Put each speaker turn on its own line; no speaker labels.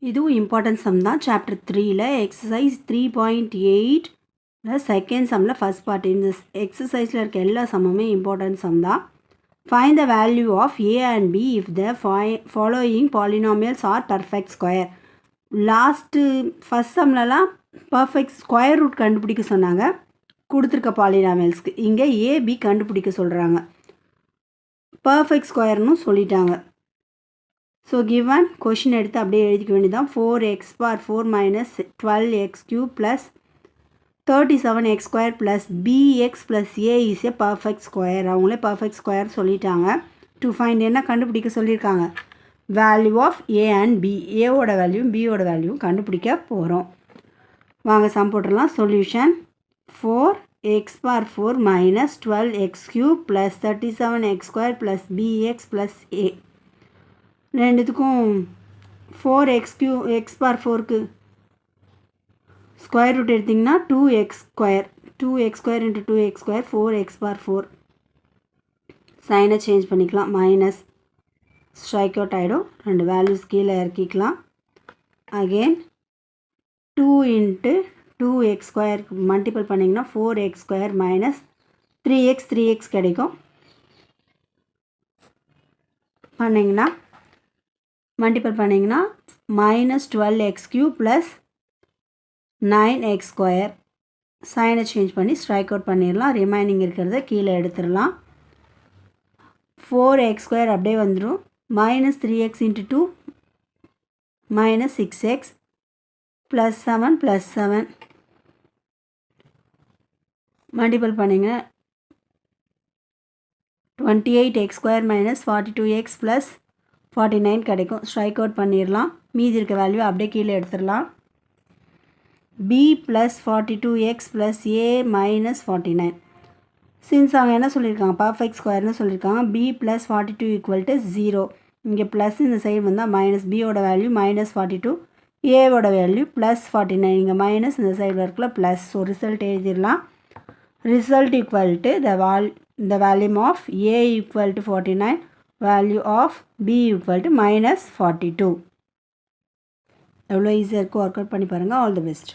இதுவும் important sum தான். Chapter 3ல எக்ஸசைஸ் 3.8 செகண்ட் சம்மில் ஃபஸ்ட் பார்ட். இந்த எக்ஸசைஸில் இருக்க எல்லா சம்முமே இம்பார்ட்டன்ட் சம் தான். Find the value of A and B if the following polynomials are perfect square. First சம்லலாம் பர்ஃபெக்ட் ஸ்கொயர் ரூட் கண்டுபிடிக்க சொன்னாங்க கொடுத்துருக்க பாலினாமியல்ஸ்க்கு. இங்கே ஏபி கண்டுபிடிக்க சொல்கிறாங்க. பர்ஃபெக்ட் ஸ்கொயர்னு சொல்லிட்டாங்க. ஸோ கிவன் கொஷின் எடுத்து அப்படியே எழுதிக்க வேண்டியதான். 4x bar 4 minus 12x cube plus 37x square plus bx plus a is a perfect square. அவங்களே பர்ஃபெக்ட் ஸ்கொயர் சொல்லிட்டாங்க. டு ஃபைண்ட் என்ன கண்டுபிடிக்க சொல்லியிருக்காங்க? Value of A and B. ஏவோட வேல்யூ பியோட வேல்யூ கண்டுபிடிக்க போகிறோம். வாங்க சம் போட்டுடலாம். Solution 4x bar 4 minus 12x cube plus 37x square plus bx plus a. ரெண்டுத்துக்கும் 4x bar 4க்கு ஸ்கொயர் ரூட் எடுத்திங்கன்னா 2x square. 2x square into 2x square 4x bar 4. சைனை change பண்ணிக்கலாம். மைனஸ் ஸ்ட்ரைக் அவுட் ஆகிடும். ரெண்டு values கீழே இறக்கிக்கலாம். Again 2 into 2x square multiple பண்ணிங்கன்னா 4x square minus 3x கிடைக்கும். பண்ணிங்கன்னா மல்டிபிள் பண்ணிங்கன்னா minus 12x cube plus 9x square. சைனை சேஞ்ச் பண்ணி ஸ்ட்ரைக் அவுட் பண்ணிடலாம். ரிமைனிங் இருக்கிறத கீழே எடுத்துடலாம். 4x square அப்படியே வந்துடும். minus 3x into 2 minus 6x plus 7 plus 7 multiple பண்ணிங்க 28x square minus 42x plus 49 கிடைக்கும். ஸ்ட்ரைக் அவுட் பண்ணிடலாம். மீதி இருக்க வேல்யூ அப்படியே கீழே எடுத்துடலாம். b plus 42x plus a minus 49. Since அவங்க என்ன சொல்லியிருக்காங்க? பர்ஃபெக்ட் ஸ்கொயர்னு சொல்லியிருக்காங்க. b plus 42 equal to 0. இங்கே ப்ளஸ் இந்த சைடு வந்தால் மைனஸ். பியோட வேல்யூ minus 42, ஏவோட வேல்யூ ப்ளஸ் 49. இங்கே மைனஸ் இந்த சைடில் இருக்கல ப்ளஸ். ஸோ ரிசல்ட் எழுதிடலாம். Result equal to the volume of a equal to 49, value of b equal to minus 42. எவ்வளோ ஈஸியாக இருக்கும். ஒர்க் அவுட் பண்ணி பாருங்கள். All the best.